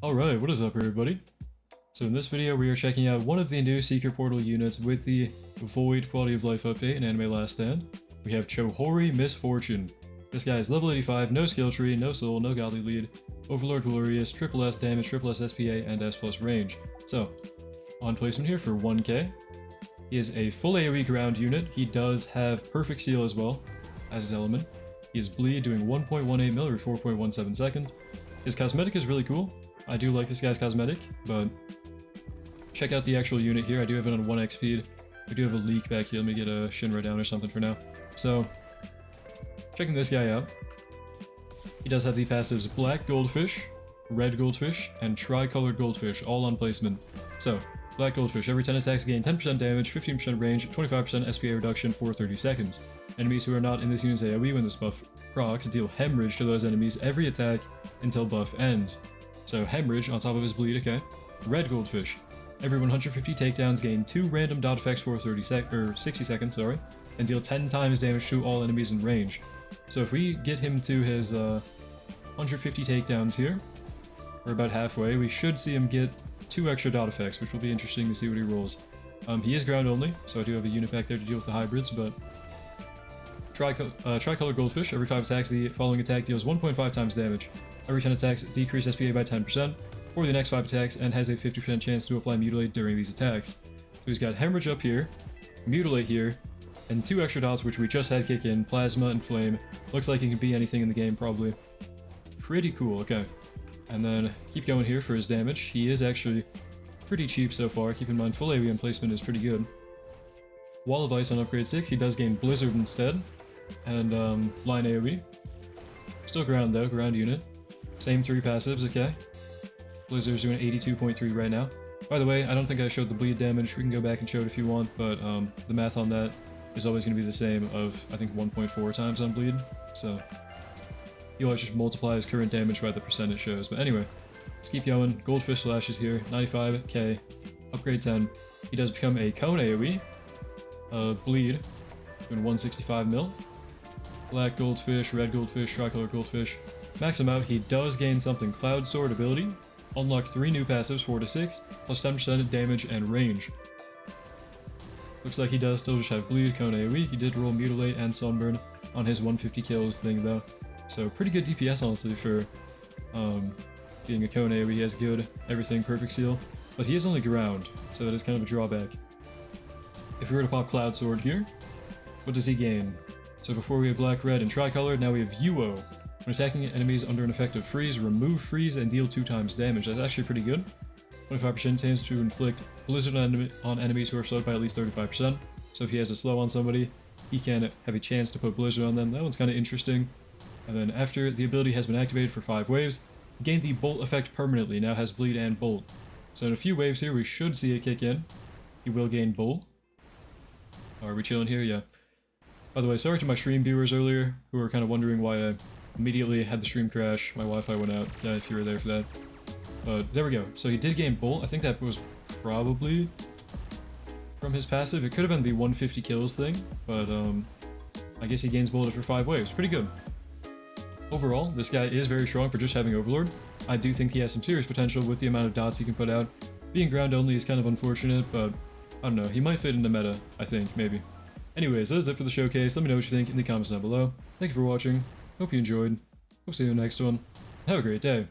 Alright, what is up everybody? So in this video we are checking out one of the new Secret Portal units with the Void Quality of Life update in Anime Last Stand. We have Chohori Misfortune. This guy is level 85, no skill tree, no soul, no godly lead, Overlord Glorious, triple S damage, triple S SPA, and S plus range. So, on placement here for 1k. He is a full AoE ground unit. He does have perfect seal as well as his element. He is bleed doing 1.18 mil or 4.17 seconds. His cosmetic is really cool. I do like this guy's cosmetic, but check out the actual unit here. I do have it on 1x speed. We do have a leak back here. Let me get a Shinra down or something for now. So, checking this guy out. He does have the passives Black Goldfish, Red Goldfish, and Tricolored Goldfish, all on placement. So, Black Goldfish, every 10 attacks gain 10% damage, 15% range, 25% SPA reduction for 30 seconds. Enemies who are not in this unit's AoE when this buff procs deal hemorrhage to those enemies every attack until buff ends. So hemorrhage on top of his bleed, okay. Red Goldfish, every 150 takedowns gain 2 random dot effects for 60 seconds, sorry, and deal 10 times damage to all enemies in range. So if we get him to his 150 takedowns here, we're about halfway, we should see him get 2 extra dot effects, which will be interesting to see what he rolls. He is ground only, so I do have a unit back there to deal with the hybrids, but Tricolored Goldfish, every 5 attacks the following attack deals 1.5 times damage. Every 10 attacks decrease SPA by 10% for the next 5 attacks and has a 50% chance to apply Mutilate during these attacks. So he's got Hemorrhage up here, Mutilate here, and 2 extra dots which we just had kick in, Plasma and Flame. Looks like he can be anything in the game probably. Pretty cool, okay. And then keep going here for his damage. He is actually pretty cheap so far. Keep in mind full AoE placement is pretty good. Wall of Ice on upgrade 6, he does gain Blizzard instead, and line AoE. Still ground though, ground unit. Same 3 passives, okay. Blizzard's doing 82.3 right now. By the way, I don't think I showed the bleed damage. We can go back and show it if you want, but the math on that is always going to be the same of, I think, 1.4 times on bleed. So, you always just multiply his current damage by the percent it shows. But anyway, let's keep going. Goldfish Flashes here, 95k, upgrade 10. He does become a cone AoE. Bleed, doing 165 mil. Black Goldfish, Red Goldfish, Tricolored Goldfish. Max him out, he does gain something. Cloud Sword ability. Unlock 3 new passives, 4 to 6, plus 10% damage and range. Looks like he does still just have Bleed, Cone AoE. He did roll Mutilate and Sunburn on his 150 kills thing though. So pretty good DPS honestly for being a Cone AoE. He has good everything, perfect seal. But he is only ground, so that is kind of a drawback. If we were to pop Cloud Sword here, what does he gain? So before we have Black, Red, and Tricolored, now we have UO. When attacking enemies under an effective freeze, remove freeze and deal 2 times damage. That's actually pretty good. 25% tends to inflict Blizzard on enemies who are slowed by at least 35%. So if he has a slow on somebody, he can have a chance to put Blizzard on them. That one's kind of interesting. And then after the ability has been activated for 5 waves, gain the Bolt effect permanently. Now has Bleed and Bolt. So in a few waves here, we should see it kick in. He will gain Bolt. Are we chilling here? Yeah. By the way, sorry to my stream viewers earlier, who were kind of wondering why I immediately had the stream crash. My Wi-Fi went out, yeah, if you were there for that. But there we go. So he did gain Bolt. I think that was probably from his passive. It could have been the 150 kills thing, but I guess he gains Bolt after 5 waves. Pretty good. Overall, this guy is very strong for just having Overlord. I do think he has some serious potential with the amount of dots he can put out. Being ground only is kind of unfortunate, but I don't know. He might fit in the meta, I think, maybe. Anyways, that is it for the showcase. Let me know what you think in the comments down below. Thank you for watching. Hope you enjoyed. Hope to see you in the next one. Have a great day.